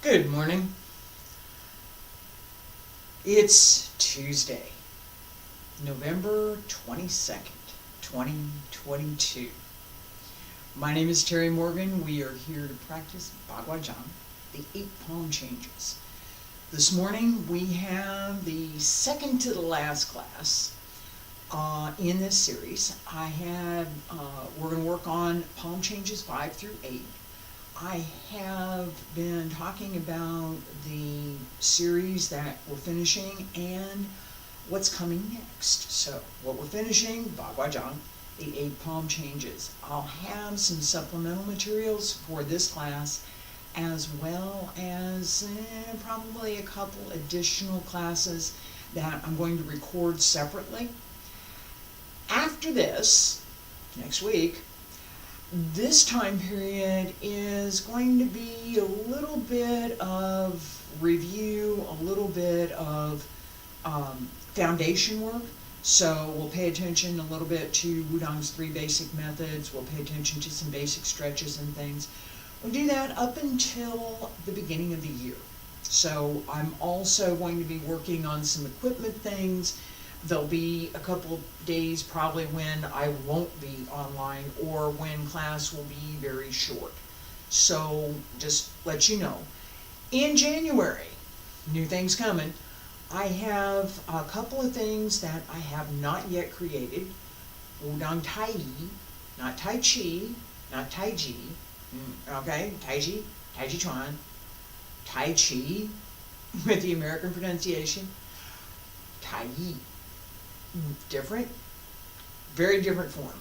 Good morning. It's Tuesday, November 22nd, 2022. My name is Terry Morgan. We are here to practice Baguazhang, the 8 palm changes. This morning we have the second to the last class in this series. We're going to work on palm changes 5 through 8. I have been talking about the series that we're finishing and what's coming next. So what we're finishing, Baguazhang, the 8 palm changes. I'll have some supplemental materials for this class, as well as probably a couple additional classes that I'm going to record separately. After this, next week, this time period is going to be a little bit of review, a little bit of foundation work. So we'll pay attention a little bit to Wudang's 3 basic methods. We'll pay attention to some basic stretches and things. We'll do that up until the beginning of the year. So I'm also going to be working on some equipment things. There'll be a couple of days probably when I won't be online or when class will be very short. So just let you know. In January, new things coming. I have a couple of things that I have not yet created. Wudang Taiji, not Tai Chi, not Taiji. Okay, Taiji, Taiji Chuan, Tai Chi with the American pronunciation. Taiji. Different, very different form.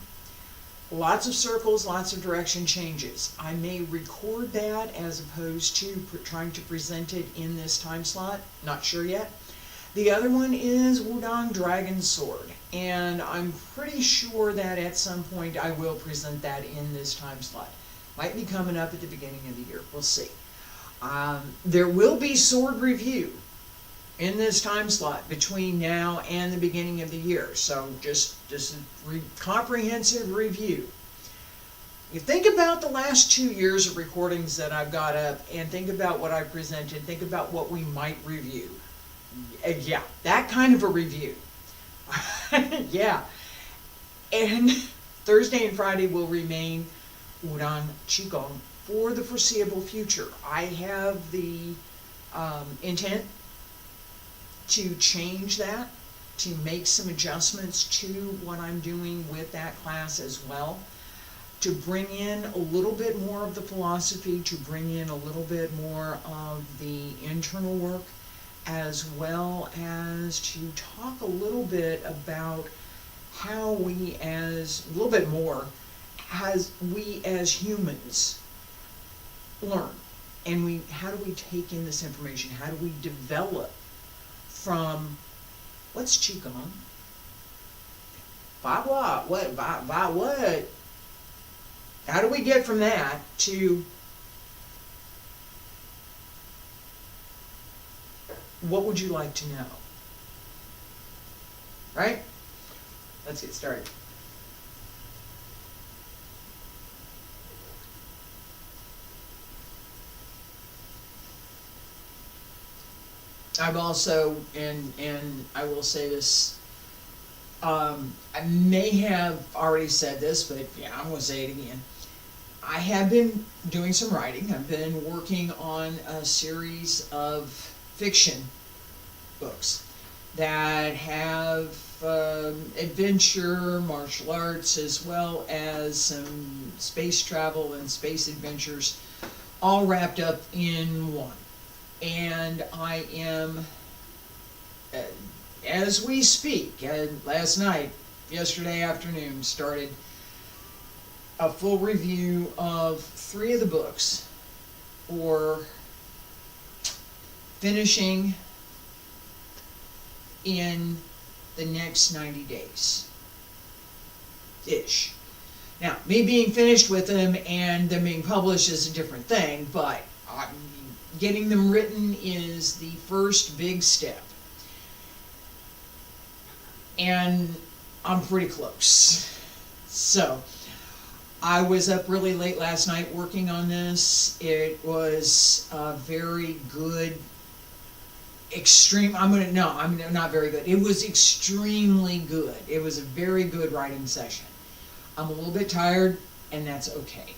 Lots of circles, lots of direction changes. I may record that as opposed to trying to present it in this time slot. Not sure yet. The other one is Wudang Dragon Sword, and I'm pretty sure that at some point I will present that in this time slot. Might be coming up at the beginning of the year. We'll see. There will be sword review in this time slot between now and the beginning of the year. So just a comprehensive review. You think about the last 2 years of recordings that I've got up and think about what I presented, think about what we might review. Yeah, that kind of a review. Yeah. And Thursday and Friday will remain Wudang Qigong for the foreseeable future. I have the intent to change that, to make some adjustments to what I'm doing with that class as well, to bring in a little bit more of the philosophy, to bring in a little bit more of the internal work, as well as to talk a little bit about how we as humans learn, and how do we take in this information, how do we develop from what's Qigong? Bagua, what? What? How do we get from that to what would you like to know? Right? Let's get started. I've also, and I will say this, I may have already said this, but yeah, I'm going to say it again. I have been doing some writing. I've been working on a series of fiction books that have adventure, martial arts, as well as some space travel and space adventures, all wrapped up in one. And I am, as we speak, last night, yesterday afternoon, started a full review of 3 of the books, or finishing in the next 90 days-ish. Now, me being finished with them and them being published is a different thing, but getting them written is the first big step. And I'm pretty close. So, I was up really late last night working on this. It was a very good, not very good. It was extremely good. It was a very good writing session. I'm a little bit tired, and that's okay.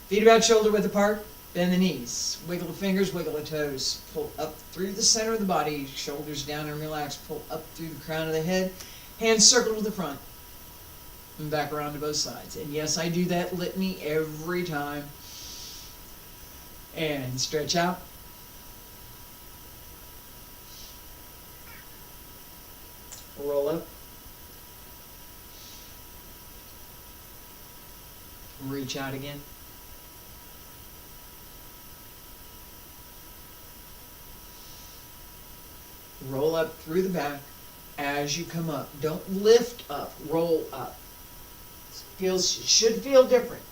Feet about shoulder width apart, bend the knees. Wiggle the fingers, wiggle the toes. Pull up through the center of the body, shoulders down and relax. Pull up through the crown of the head. Hands circle to the front. And back around to both sides. And yes, I do that litany every time. And stretch out. Roll up. Reach out again. Roll up through the back as you come up. Don't lift up, roll up. Should feel different.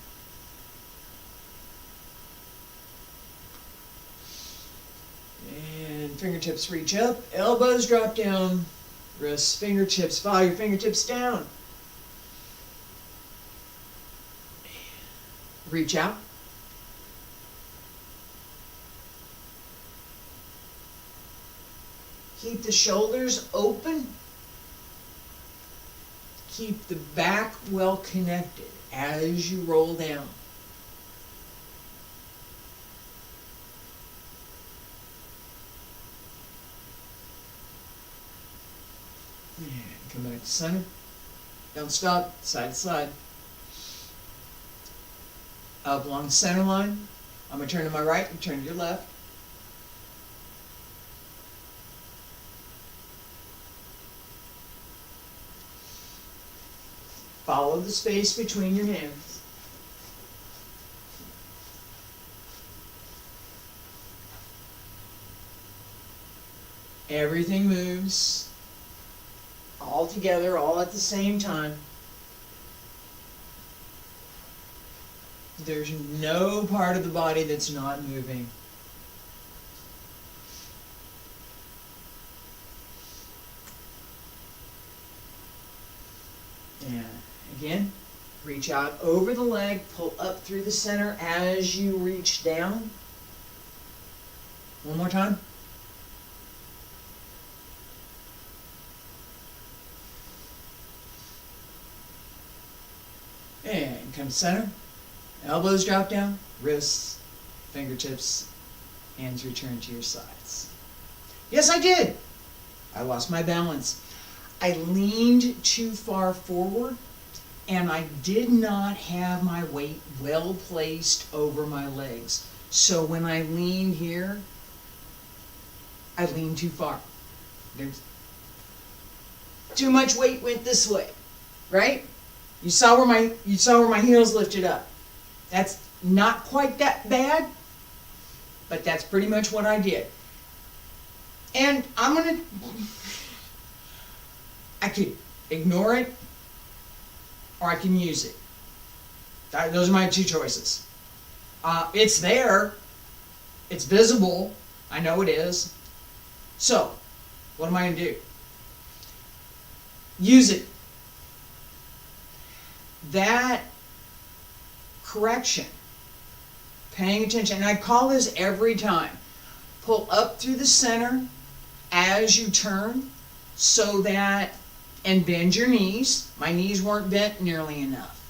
And fingertips reach up, elbows drop down, wrists, fingertips, follow your fingertips down. Reach out. Keep the shoulders open. Keep the back well connected as you roll down. And come back to center. Don't stop, side to side. Up along the center line. I'm going to turn to my right and turn to your left. Follow the space between your hands. Everything moves all together, all at the same time. There's no part of the body that's not moving. And again, reach out over the leg, pull up through the center as you reach down. One more time. And come to center. Elbows drop down, wrists, fingertips, hands return to your sides. Yes, I did. I lost my balance. I leaned too far forward, and I did not have my weight well placed over my legs. So when I leaned here, I leaned too far. There's too much weight went this way, right? You saw where my heels lifted up. That's not quite that bad, but that's pretty much what I did. And I could ignore it, or I can use it. Those are my two choices. It's there. It's visible. I know it is. So, what am I going to do? Use it. That correction, paying attention, and I call this every time. Pull up through the center as you turn, so that, and bend your knees. My knees weren't bent nearly enough.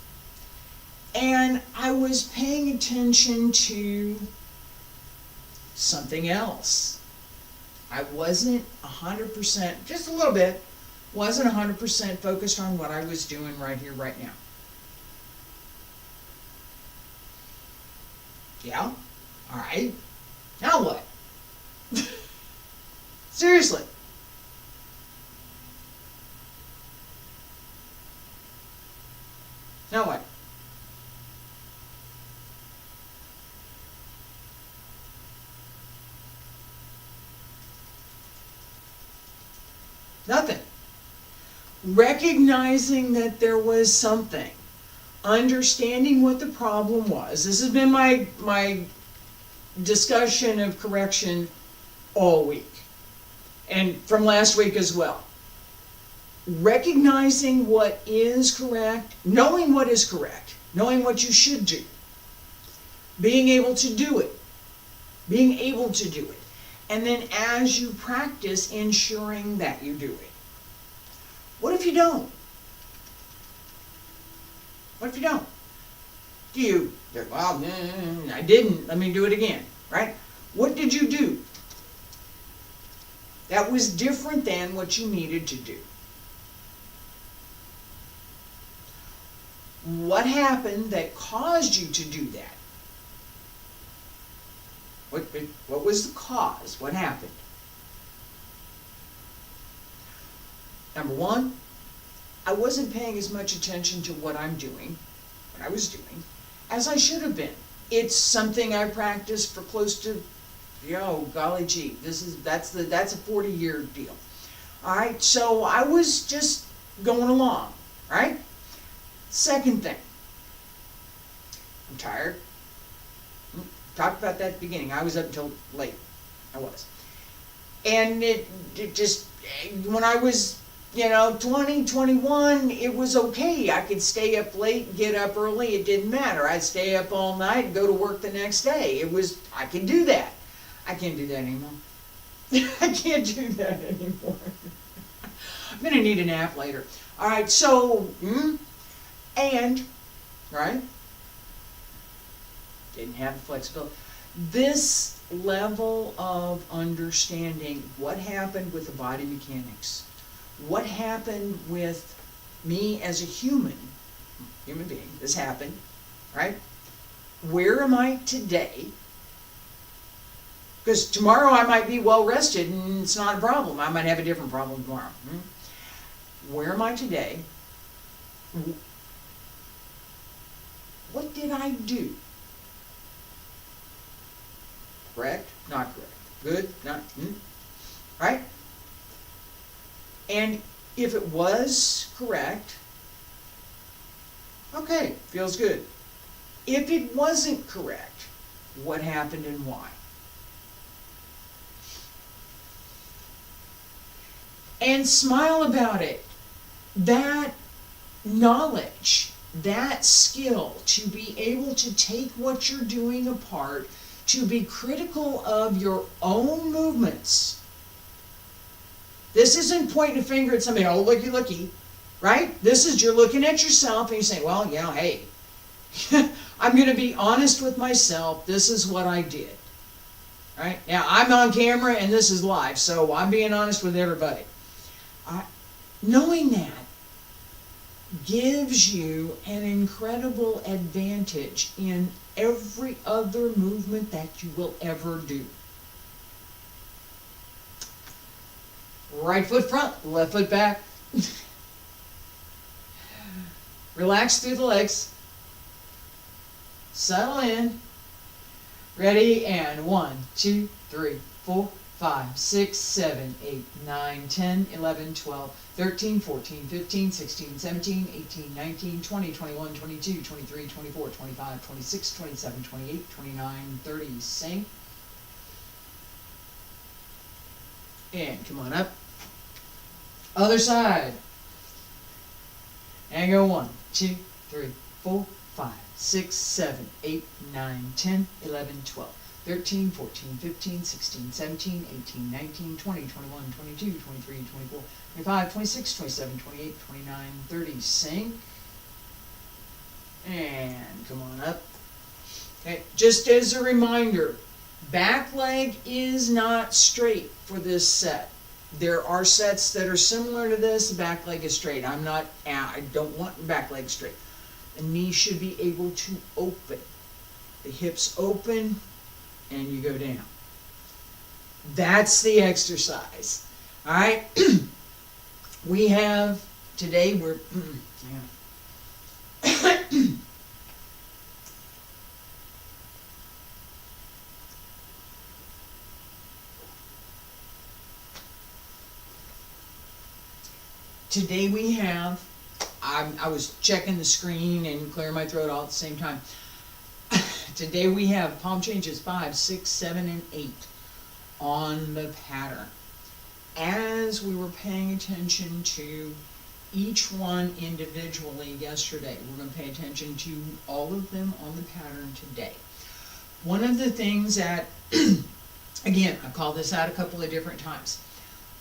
And I was paying attention to something else. I wasn't 100%, just a little bit, wasn't 100% focused on what I was doing right here, right now. Yeah? All right. Now what? Seriously. Now what? Nothing. Recognizing that there was something. Understanding what the problem was. This has been my discussion of correction all week. And from last week as well. Recognizing what is correct, knowing what is correct, knowing what you should do, being able to do it, being able to do it. And then as you practice, ensuring that you do it. What if you don't? What if you don't? Do you, well, I didn't, let me do it again, right? What did you do that was different than what you needed to do? What happened that caused you to do that? What was the cause? What happened? Number one, I wasn't paying as much attention to what I was doing, as I should have been. It's something I practiced for close to, golly gee, that's a 40-year deal. All right, so I was just going along, right? Second thing, I'm tired. Talked about that at the beginning. I was up until late. I was. And it just, when I was, 20, 21, it was okay. I could stay up late, get up early. It didn't matter. I'd stay up all night and go to work the next day. I could do that. I can't do that anymore. I can't do that anymore. I'm going to need a nap later. All right, so, right? Didn't have the flexibility. This level of understanding what happened with the body mechanics, what happened with me as a human being, this happened, right? Where am I today? Because tomorrow I might be well rested and it's not a problem. I might have a different problem tomorrow. Where am I today? What did I do? Correct? Not correct. Good? Not, right? And if it was correct, okay, feels good. If it wasn't correct, what happened and why? And smile about it. That knowledge, that skill to be able to take what you're doing apart, to be critical of your own movements. This isn't pointing a finger at somebody, oh, looky, looky, right? This is you're looking at yourself and you're saying, well, hey, I'm going to be honest with myself. This is what I did, right? Now, I'm on camera and this is live, so I'm being honest with everybody. Knowing that gives you an incredible advantage in every other movement that you will ever do. Right foot front, left foot back. Relax through the legs. Settle in. Ready, and 1, 2, 3, 4, 5, 6, 7, 8, 9, 10, 11, 12, 13, 14, 15, 16, 17, 18, 19, 20, 21, 22, 23, 24, 25, 26, 27, 28, 29, 30. Sink. And come on up. Other side. And go 1, 2, 3, 4, 5, 6, 7, 8, 9, 10, 11, 12. 13, 14, 15, 16, 17, 18, 19, 20, 21, 22, 23, 24, 25, 26, 27, 28, 29, 30. Sink. And come on up. Okay, just as a reminder, back leg is not straight for this set. There are sets that are similar to this. Back leg is straight. I don't want the back leg straight. The knee should be able to open. The hips open. And you go down. That's the exercise. All right? We have, today we're, today we have, I was checking the screen and clearing my throat all at the same time. Today we have palm changes 5, 6, 7, and 8 on the pattern. As we were paying attention to each one individually yesterday. We're going to pay attention to all of them on the pattern today. One of the things that, again, I've called this out a couple of different times.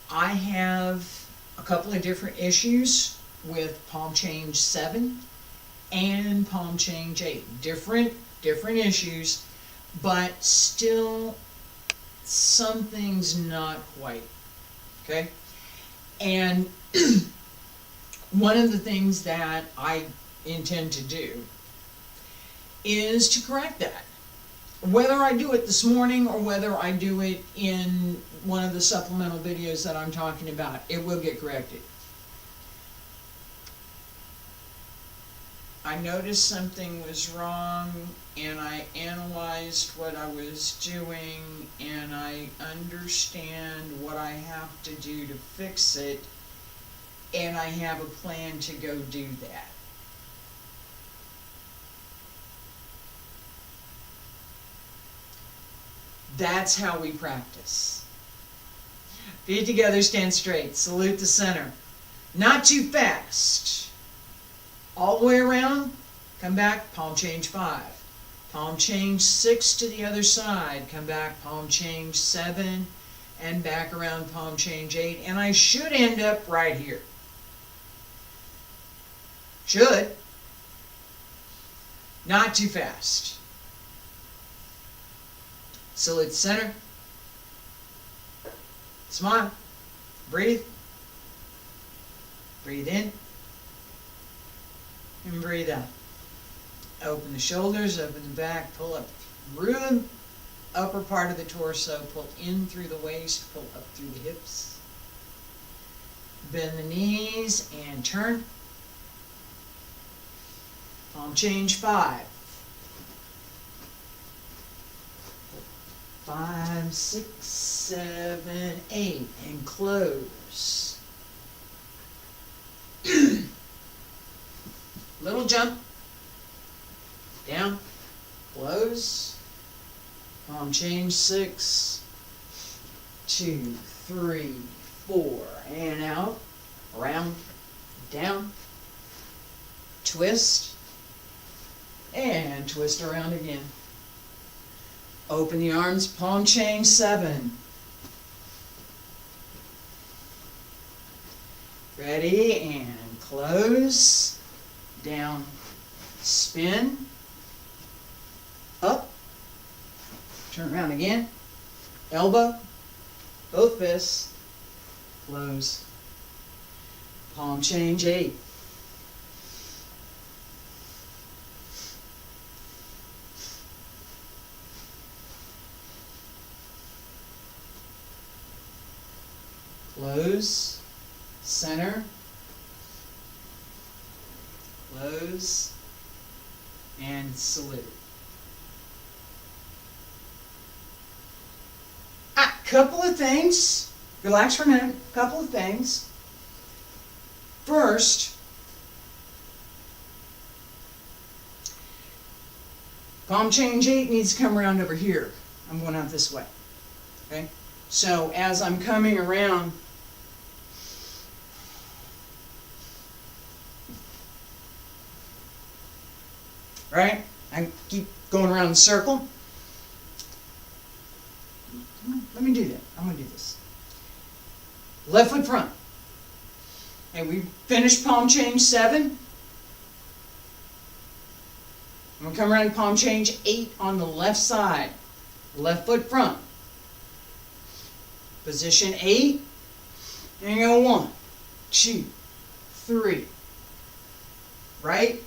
I have a couple of different issues with palm change 7 and palm change 8. Different issues, but still some things not quite. Okay? And one of the things that I intend to do is to correct that. Whether I do it this morning or whether I do it in one of the supplemental videos that I'm talking about, it will get corrected. I noticed something was wrong, and I analyzed what I was doing, and I understand what I have to do to fix it, and I have a plan to go do that. That's how we practice. Feet together, stand straight. Salute the center. Not too fast. All the way around. Come back, palm change 5. Palm change 6 to the other side. Come back, palm change 7. And back around, palm change 8. And I should end up right here. Should. Not too fast. Salute the center. Smile. Breathe. Breathe in. And breathe out. Open the shoulders, open the back, pull up through the upper part of the torso, pull in through the waist, pull up through the hips. Bend the knees and turn. Palm change 5. 5, 6, 7, 8, and close. Little jump. Down. Close. Palm change 6, 2, 3, 4, and out. Around. Down. Twist. And twist around again. Open the arms, palm change 7. Ready, and close, down, spin, up, turn around again, elbow, both fists, close, palm change 8. Close, center, close, and salute. Couple of things. Relax for a minute. Couple of things. First, palm change 8 needs to come around over here. I'm going out this way. Okay? So as I'm coming around, right? I keep going around the circle. Let me do that. I'm going to do this. Left foot front. And we finished palm change 7. I'm going to come around palm change 8 on the left side. Left foot front. Position 8. And you go 1, 2, 3. Right.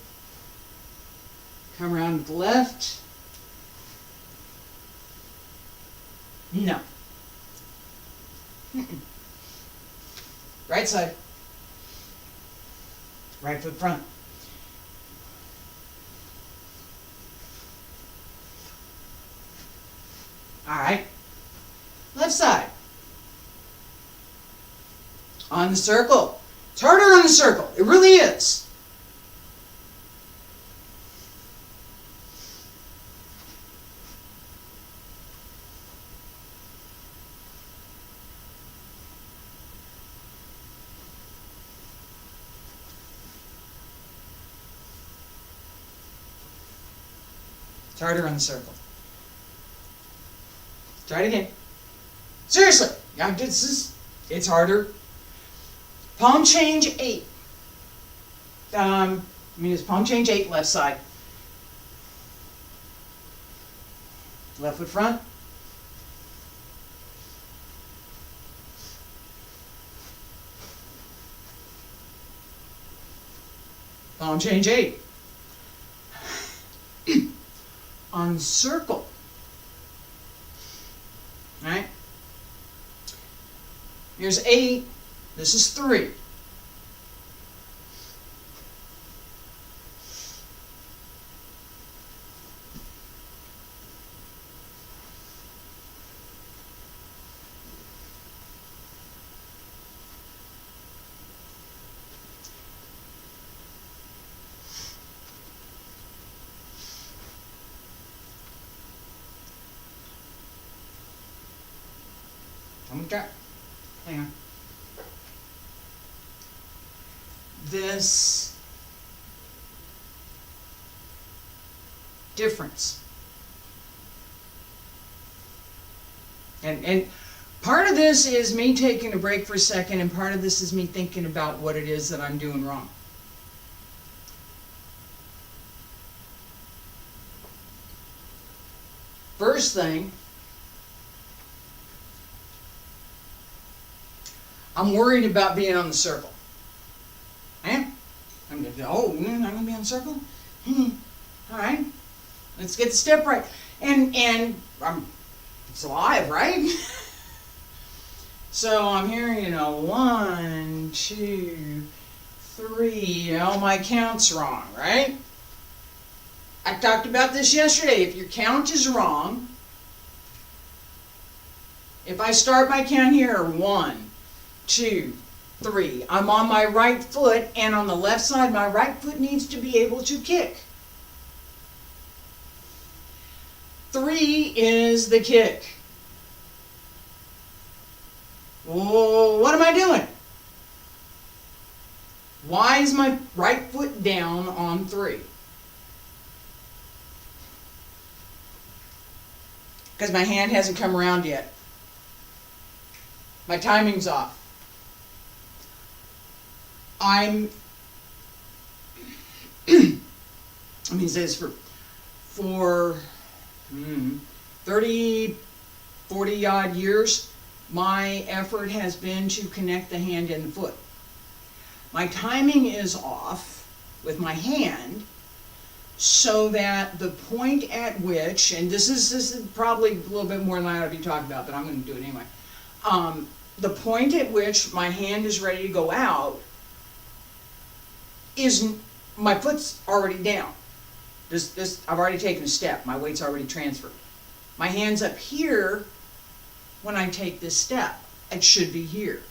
Come around to the left. No. Right side. Right foot front. All right. Left side. On the circle. It's harder on the circle. It really is. It's harder on the circle. Try it again. Seriously, it's harder. Palm change 8. It's palm change 8, left side. Left foot front. Palm change 8. On circle. Right? Here's 8. This is 3. Okay. Hang on. This difference. And part of this is me taking a break for a second, and part of this is me thinking about what it is that I'm doing wrong. First thing, I'm worried about being on the circle. I'm going to I'm going to be on the circle? All right. Let's get the step right. And it's alive, right? So I'm hearing, 1, 2, 3. My count's wrong, right? I talked about this yesterday. If your count is wrong, if I start my count here, 1, 2, 3. I'm on my right foot, and on the left side, my right foot needs to be able to kick. 3 is the kick. Oh, what am I doing? Why is my right foot down on 3? Because my hand hasn't come around yet. My timing's off. Says for 30, 40 odd years, my effort has been to connect the hand and the foot. My timing is off with my hand, so that the point at which, and this is probably a little bit more than I ought to be talking about, but I'm going to do it anyway. The point at which my hand is ready to go out is my foot's already down. I've already taken a step. My weight's already transferred. My hand's up here when I take this step. It should be here.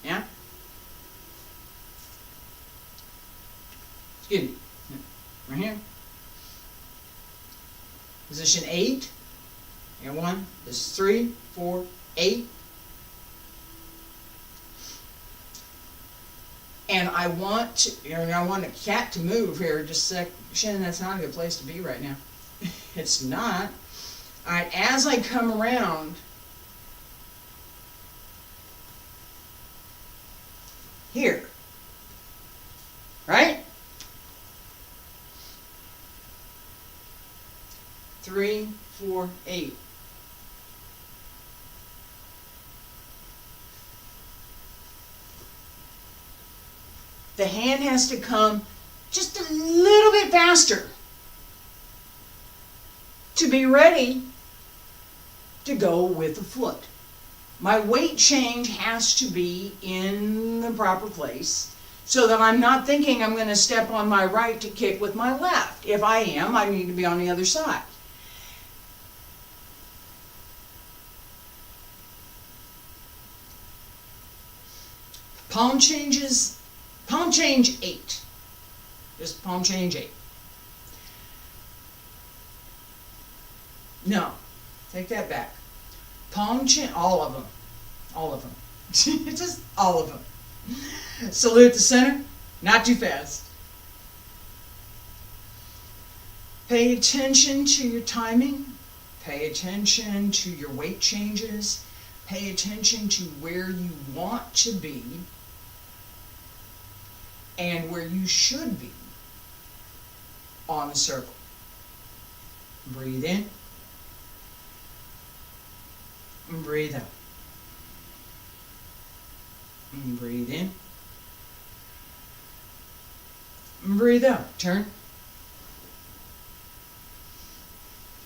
Yeah? Excuse me. Right here. Position 8. Here 1. This is 3, 4, 8. And I want a cat to move here just a sec. Shannon, that's not a good place to be right now. It's not. Alright, as I come around, here, right? 3, 4, 8. The hand has to come just a little bit faster to be ready to go with the foot. My weight change has to be in the proper place so that I'm not thinking I'm going to step on my right to kick with my left. If I am, I need to be on the other side. Palm change 8. Just palm change 8. No, take that back. All of them. All of them. Just all of them. Salute the center, not too fast. Pay attention to your timing. Pay attention to your weight changes. Pay attention to where you want to be and where you should be on the circle. Breathe in. And breathe out. And breathe in. And breathe out. Turn.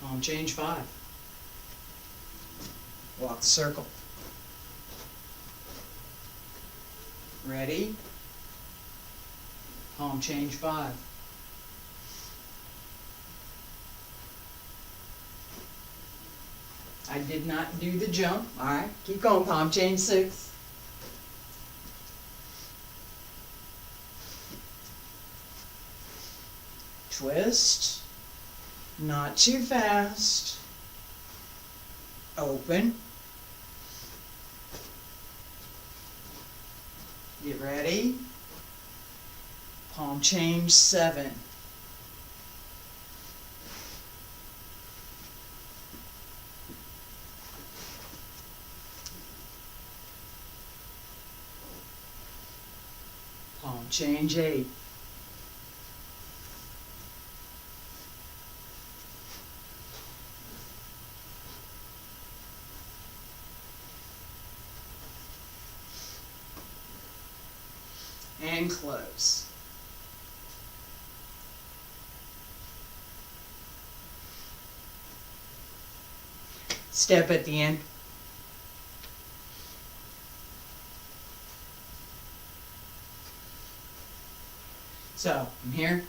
Palm change 5. Walk the circle. Ready? Palm change 5. I did not do the jump. All right, keep going. Palm change 6. Twist. Not too fast. Open. Get ready. Palm change 7. Palm change 8. And close. Step at the end. So, I'm here.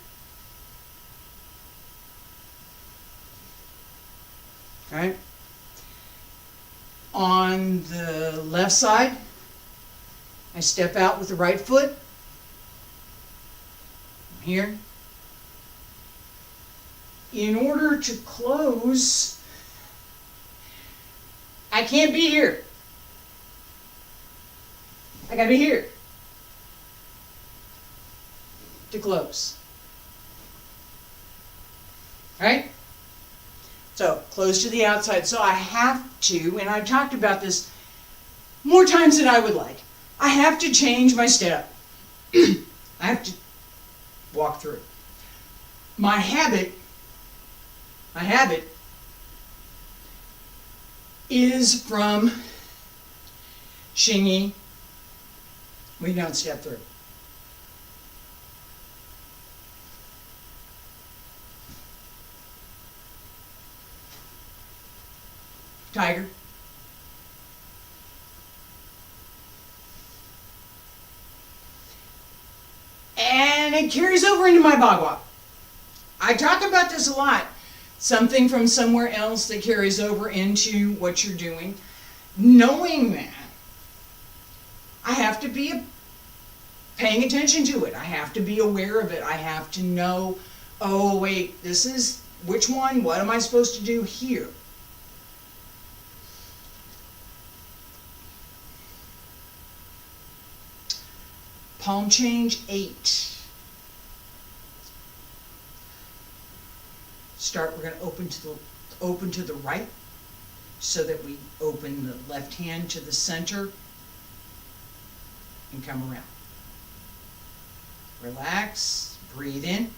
All right. On the left side, I step out with the right foot. Here. In order to close, I can't be here. I gotta be here to close. All right? So, close to the outside. So I have to, and I've talked about this more times than I would like, I have to change my step. I have to walk through. My habit is from Xingyi. We don't step through. Tiger. And it carries over into my Bagua. I talk about this a lot. Something from somewhere else that carries over into what you're doing. Knowing that, I have to be paying attention to it. I have to be aware of it. I have to know, oh wait, this is, which one? What am I supposed to do here? Palm change 8. We're going to open to the right so that we open the left hand to the center and come around. Relax, breathe in,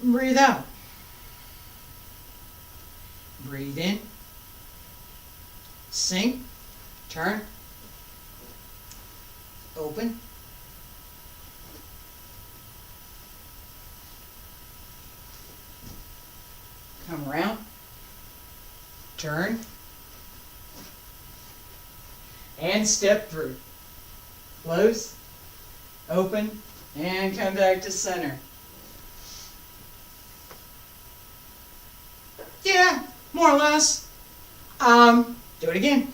and breathe out. Breathe in, sink, turn, open. Come around, turn, and step through. Close, open, and come back to center. Yeah, more or less. Do it again.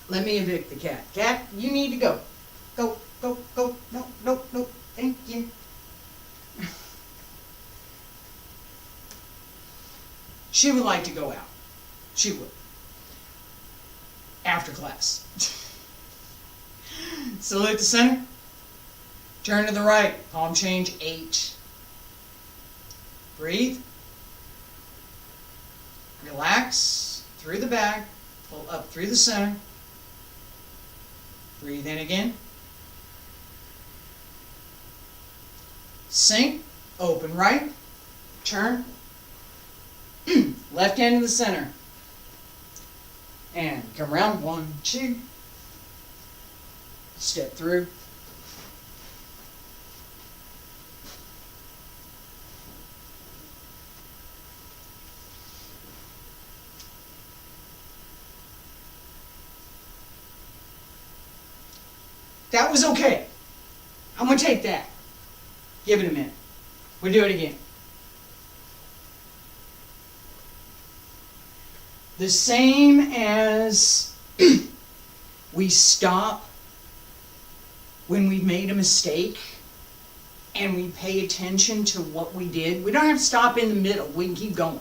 Let me evict the cat. Cat, you need to go. Go, go, go. No, no, no. Thank you. She would like to go out. She would. After class. Salute the center. Turn to the right. Palm change 8. Breathe. Relax through the back. Pull up through the center. Breathe in again. Sink. Open right. Turn. Left hand in the center. And come around. 1, 2. Step through. That was okay. I'm going to take that. Give it a minute. We'll do it again. The same as we stop when we've made a mistake and we pay attention to what we did. We don't have to stop in the middle. We can keep going.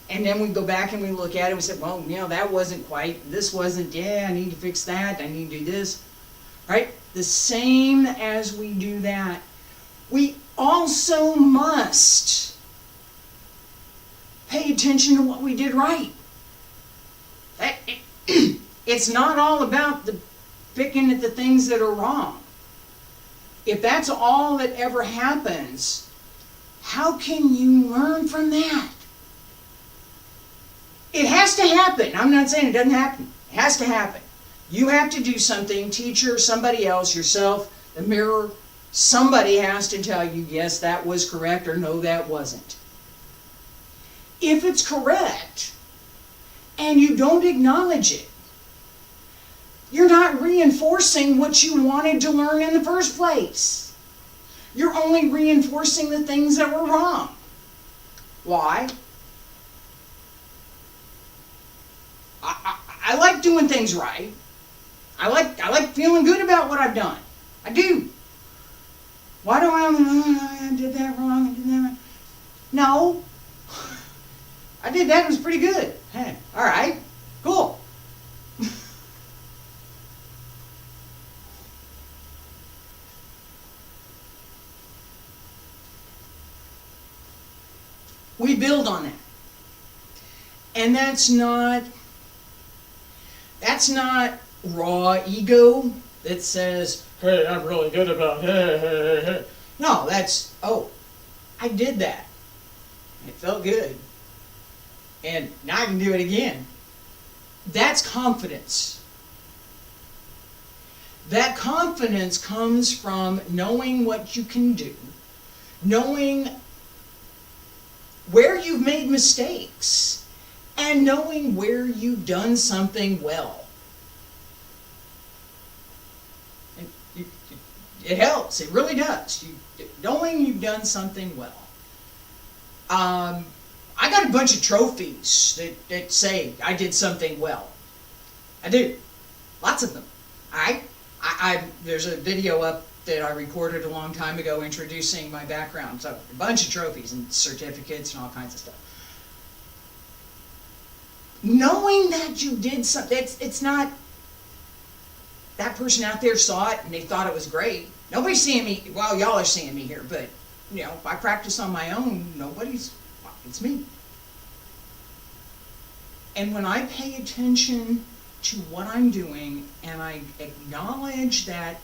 And then we go back and we look at it and we say, well, that wasn't quite, this wasn't, I need to fix that, I need to do this. Right? The same as we do that, we also must pay attention to what we did right. It's not all about the picking at the things that are wrong. If that's all that ever happens, how can you learn from that? It has to happen. I'm not saying it doesn't happen. It has to happen. You have to do something, teacher, somebody else, yourself, the mirror. Somebody has to tell you, yes, that was correct, or no, that wasn't. If it's correct, and you don't acknowledge it, you're not reinforcing what you wanted to learn in the first place. You're only reinforcing the things that were wrong. Why? I like doing things right. I like feeling good about what I've done. I do. Why do I did that wrong? I did that wrong. No. I did that. It was pretty good. Hey, all right. Cool. We build on that. And that's not raw ego that says, hey, I'm really good about it. No, that's, oh, I did that. It felt good. And now I can do it again. That's confidence. That confidence comes from knowing what you can do, knowing where you've made mistakes, and knowing where you've done something well. It helps. It really does. Knowing you've done something well. I got a bunch of trophies that say I did something well. I do. Lots of them. All right? There's a video up that I recorded a long time ago introducing my background. So a bunch of trophies and certificates and all kinds of stuff. Knowing that you did something, it's not that person out there saw it and they thought it was great. Nobody's seeing me, well, y'all are seeing me here, but if I practice on my own, it's me. And when I pay attention to what I'm doing and I acknowledge that,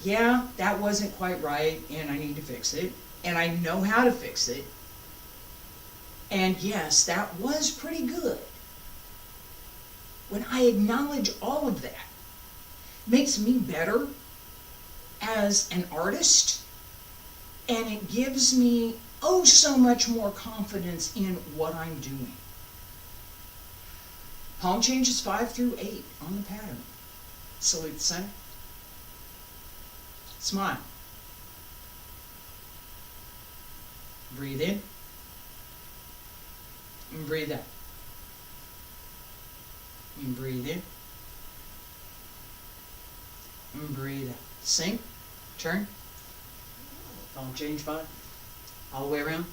yeah, that wasn't quite right and I need to fix it, and I know how to fix it, and yes, that was pretty good. When I acknowledge all of that, it makes me better as an artist, and it gives me so much more confidence in what I'm doing. Palm changes 5 through 8 on the pattern. Salute the center. Smile. Breathe in. And breathe out. And breathe in. And breathe out. Sink. Turn. Palm change 5. All the way around.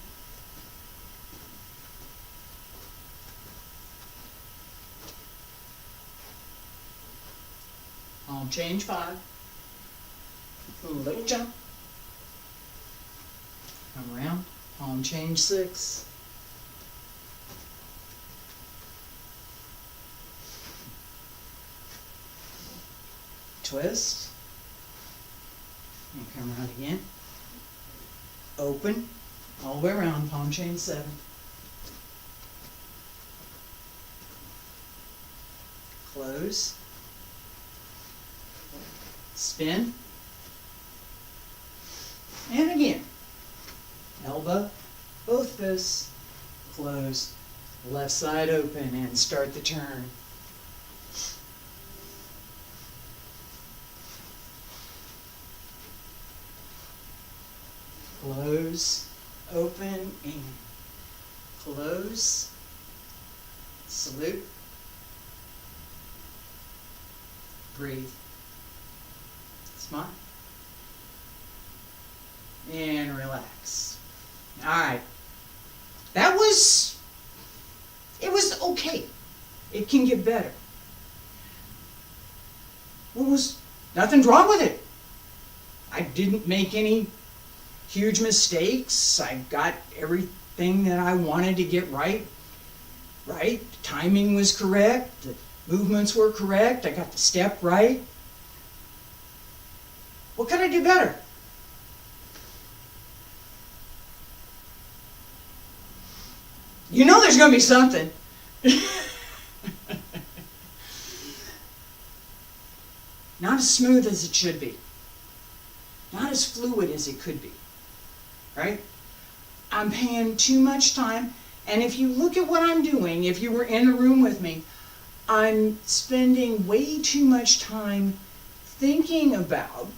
Palm change 5. A little jump. Come around. palm change 6, twist, and come around again, open, all the way around, palm chain 7, close, spin, and again, elbow, both fists, close, left side open, and start the turn. Close, open, and close, salute, breathe, smile, and relax. All right, it was okay. It can get better. Nothing's wrong with it. I didn't make any huge mistakes. I got everything that I wanted to get right. The timing was correct. The movements were correct. I got the step right. What could I do better? You know there's going to be something. Not as smooth as it should be. Not as fluid as it could be. Right? I'm paying too much time. And if you look at what I'm doing, if you were in the room with me, I'm spending way too much time thinking about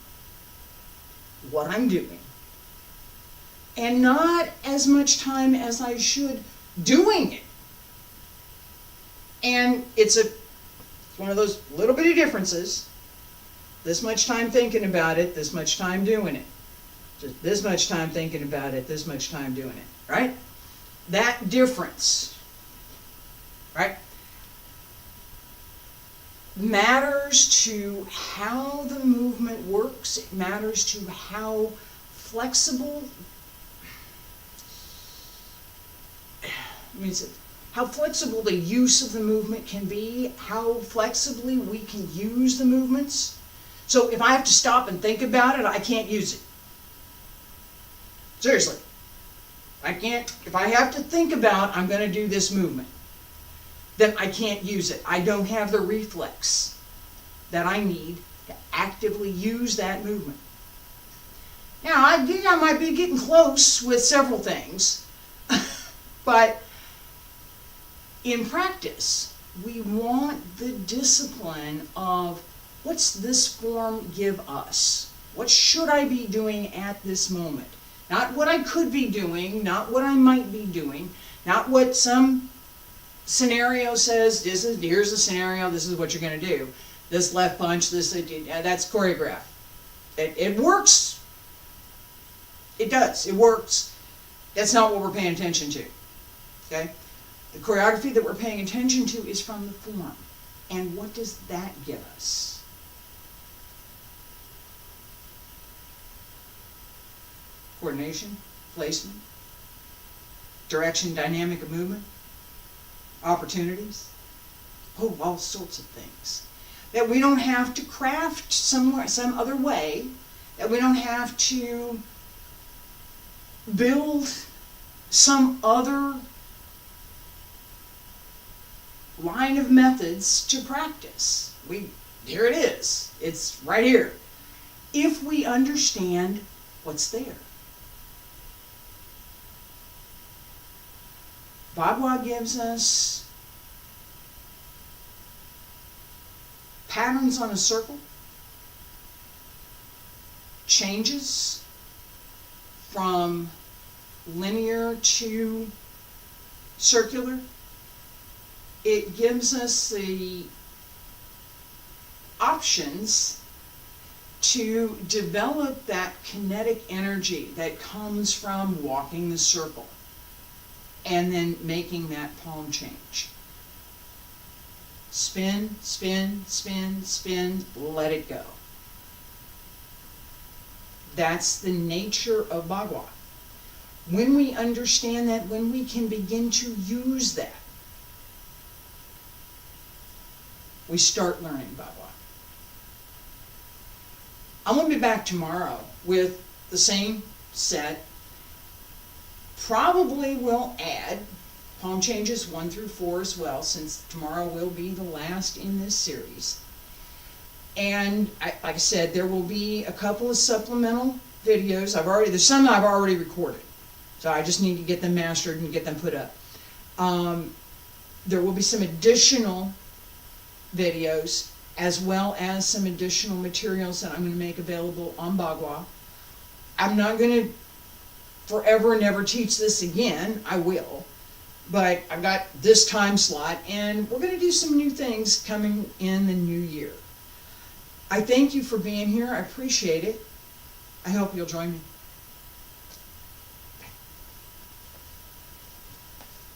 what I'm doing. And not as much time as I should doing it. And it's one of those little bitty differences. This much time thinking about it, this much time doing it. Just this much time thinking about it, this much time doing it, right? That difference, right, matters to how the movement works. It matters to how flexible, how flexible the use of the movement can be, how flexibly we can use the movements. So if I have to stop and think about it, I can't use it. Seriously. I can't, if I have to think about I'm going to do this movement, then I can't use it. I don't have the reflex that I need to actively use that movement. Now, I think I might be getting close with several things, but in practice, we want the discipline of what's this form give us? What should I be doing at this moment? Not what I could be doing, not what I might be doing, not what some scenario says, here's the scenario, this is what you're going to do. This left punch, that's choreographed. It works. It does. It works. That's not what we're paying attention to. Okay? The choreography that we're paying attention to is from the form. And what does that give us? Coordination, placement, direction, dynamic of movement, opportunities, all sorts of things. That we don't have to craft some other way, that we don't have to build some other line of methods to practice. Here it is. It's right here. If we understand what's there. Bagua gives us patterns on a circle, changes from linear to circular. It gives us the options to develop that kinetic energy that comes from walking the circle and then making that palm change. Spin, spin, spin, spin, let it go. That's the nature of Bagua. When we understand that, when we can begin to use that, we start learning Bagua. I'm going to be back tomorrow with the same set. Probably will add palm changes 1 through 4 as well, since tomorrow will be the last in this series. And like I said, there will be a couple of supplemental videos. There's some I've already recorded, so I just need to get them mastered and get them put up. There will be some additional videos, as well as some additional materials that I'm going to make available on Bagua. I'm not going to forever and ever teach this again. I will. But I've got this time slot, and we're going to do some new things coming in the new year. I thank you for being here. I appreciate it. I hope you'll join me.